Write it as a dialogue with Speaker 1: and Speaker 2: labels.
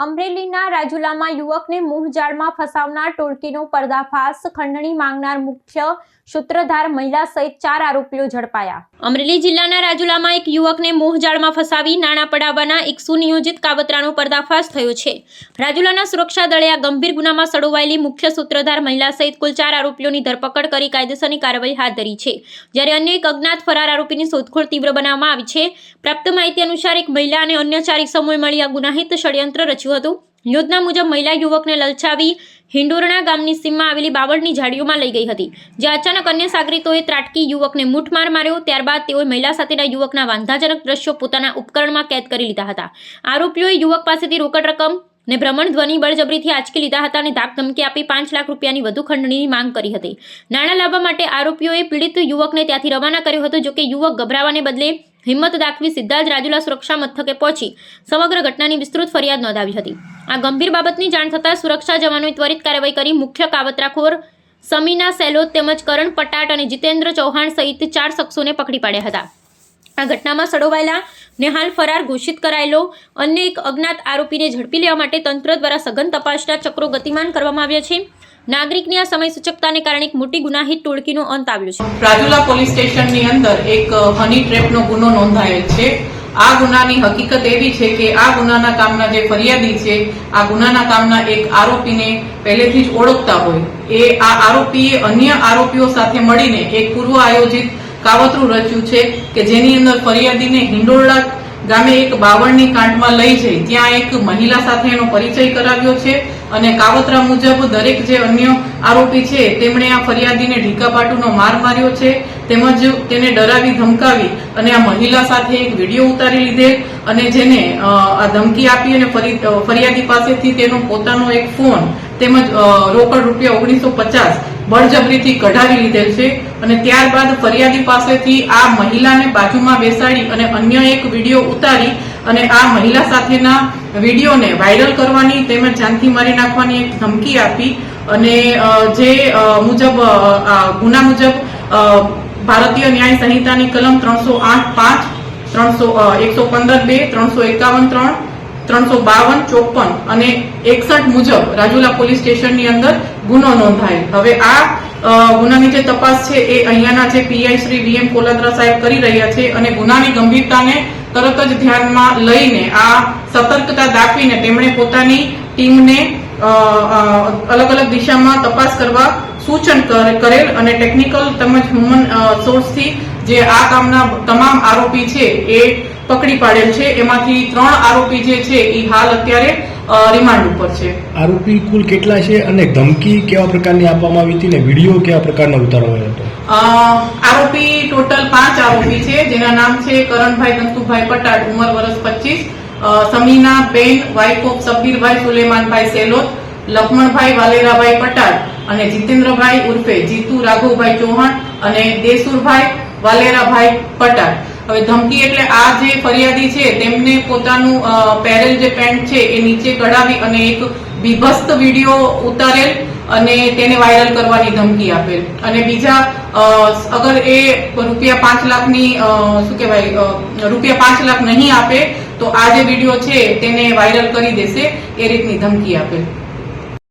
Speaker 1: અમરેલીના રાજુલામાં યુવકને મોહજાળમાં ફસાવનાર ટોળકીનો પર્દાફાશ, ખંડણી માંગનાર મુખ્ય સૂત્રધાર મહિલા સહિત 4 આરોપીઓ ઝડપાયા। અમરેલી જિલ્લાના રાજુલામાં એક યુવકને મોહજાળમાં ફસાવી નાણાં પડાવવાના એક સુનિયોજિત કાવતરાનો પર્દાફાશ થયો છે। રાજુલાના સુરક્ષા દળે આ ગંભીર ગુનામાં સંડોવાયેલી મુખ્ય સૂત્રધાર મહિલા સહિત કુલ 4 આરોપીઓની ધરપકડ કરી કાયદેસરની કાર્યવાહી હાથ ધરી છે, જ્યારે અન્ય એક અજ્ઞાત ફરાર આરોપીની શોધખોળ તીવ્ર બનાવવામાં આવી છે। પ્રાપ્ત માહિતી અનુસાર એક મહિલા અને અન્ય 4 ઇસમોએ મળી આ ગુનાહિત ષડયંત્ર રચ્યું હતું। યોજના મુજબ મહિલા યુવકને લલચાવી હિંડોરણા ગામની સીમમાં આવેલી બાવળની ઝાડીઓમાં લઈ ગઈ હતી, જ્યાં અચાનક અન્ય સાગરીતોએ ત્રાટકી યુવકને મૂઠમાર માર્યો। ત્યારબાદ તેઓએ મહિલા સાથેના યુવકના વાંધાજનક દ્રશ્યો પોતાના ઉપકરણમાં કેદ કરી લીધા હતા। આરોપીઓએ યુવક પાસેથી રોકડ રકમ ને ભ્રમણ ધ્વનિ બળજબરીથી આંચકી લીધા હતા અને ધાક ધમકી આપી 5 લાખ રૂપિયાની વધુ ખંડણીની માંગ કરી હતી। નાણાં લાવવા માટે આરોપીઓએ પીડિત યુવકને ત્યાંથી રવાના કર્યો હતો, જોકે યુવક ગભરાવાને બદલે હિંમત દાખવી સીધા જ રાજુલા સુરક્ષા મથકે પહોંચી સમગ્ર ઘટનાની વિસ્તૃત ફરિયાદ નોંધાવી હતી। આ ગંભીર બાબતની જાણ થતાં સુરક્ષા જવાનોએ ત્વરિત કાર્યવાહી કરી મુખ્ય કાવતરાખોર સમીના સેલોત તેમજ કરણ પટાટ અને જીતેન્દ્ર ચૌહાણ સહિત 4 શખ્સોને પકડી પાડ્યા હતા। આ ઘટનામાં સંડોવાયેલા ને હાલ ફરાર ઘોષિત કરાયેલો અન્ય એક અજ્ઞાત આરોપીને ઝડપી લેવા માટે તંત્ર દ્વારા સઘન તપાસના ચક્રો ગતિમાન કરવામાં આવ્યા છે। નાગરિકની આ સમય સૂચકતાને કારણે એક મોટી ગુનાહિત ટોળકીનો અંત આવ્યો છે।
Speaker 2: રાજુલા પોલીસ સ્ટેશનની અંદર એક હની ટ્રેપનો ગુનો નોંધાયેલ છે। આ ગુનાની હકીકત એવી છે કે આ ગુનાના કામના જે ફરિયાદી છે, આ ગુનાના કામના એક આરોપીને પહેલેથી જ ઓળખતા હોય, એ આ આરોપીએ અન્ય આરોપીઓ સાથે મળીને એક પૂર્વ આયોજિત કાવતરું રચ્યું છે કે જેની અંદર ફરિયાદીને હિંડોરણા ગામે એક બાવળની કાંઠમાં લઈ જઈ ત્યાં એક મહિલા સાથે એનો પરિચય કરાવ્યો છે અને કાવતરા મુજબ દરેક જે અન્ય આરોપી છે તેમણે આ ફરિયાદીને ઢીકાપાટુનો માર માર્યો છે, તેમજ તેને ડરાવી ધમકાવી અને આ મહિલા સાથે એક વિડીયો ઉતારી લીધેલ અને જેને આ ધમકી આપી અને ફરિયાદી પાસેથી તેનો પોતાનો એક ફોન તેમજ રોકડ રૂપિયા 1950 બળજબરીથી કઢાવી લીધેલ છે અને ત્યારબાદ ફરિયાદી પાસેથી આ મહિલાને બાજુમાં બેસાડી અને અન્ય એક વિડીયો ઉતારી અને આ મહિલા સાથેના વિડીયોને વાયરલ કરવાની તેમજ જાનથી મારી નાખવાની એક ધમકી આપી અને જે મુજબ ગુના મુજબ ભારતીય ન્યાય સંહિતાની કલમ 308(5), 115(2), 351(3), 352, 54 અને 61 મુજબ રાજુલા પોલીસ સ્ટેશનની અંદર ગુનો નોંધાયેલ। હવે આ ગુનાની જે તપાસ છે એ અહીંયાના જે પીઆઈ શ્રી વીએમ કોલાદ્રા સાહેબ કરી રહ્યા છે અને ગુનાની ગંભીરતાને તરત જ ધ્યાનમાં લઈને આ સતર્કતા દાખવીને તેમણે પોતાની ટીમને અલગ અલગ દિશામાં તપાસ કરવા સૂચન કરેલ અને ટેકનિકલ તેમજ હ્યુમન સોર્સથી જે આ કામના તમામ આરોપી છે એ પકડી પાડેલ છે। એમાંથી 3 આરોપી જે છે એ હાલ અત્યારે રિમાન્ડ ઉપર છે।
Speaker 3: આરોપી કુલ કેટલા છે અને ધમકી કેવા પ્રકારની આપવામાં આવી હતી ને વિડીયો કેવા પ્રકારનો ઉતારવામાં હતો?
Speaker 2: આરોપી ટોટલ 5 આરોપી છે, જેના નામ છે કરણભાઈ દંતુભાઈ પટાટ, ઉંમર વર્ષ 25, સમીના બેન વાઇફ ઓફ સબ્બીરભાઈ સુલેમાનભાઈ સેલોત, લક્ષ્મણભાઈ વાલેરાભાઈ પટાટ અને જીતેન્દ્રભાઈ ઉર્ફે જીતુ રાઘવભાઈ ચૌહાણ અને દેસુરભાઈ વાલેરાભાઈ પટાટ। હવે ધમકી એટલે આ જે ફરિયાદી છે તેમને પોતાનું પહેરેલ જે પેન્ટ છે એ નીચે કઢાવી અને એક બીભત્સ વિડીયો ઉતારેલ અને તેને વાયરલ કરવાની ધમકી આપેલ અને બીજા અગર એ રૂપિયા 5 લાખની શું કહેવાય રૂપિયા 5 લાખ નહીં આપે તો આ જે વિડીયો છે તેને વાયરલ કરી દેશે એ રીતની ધમકી આપેલ।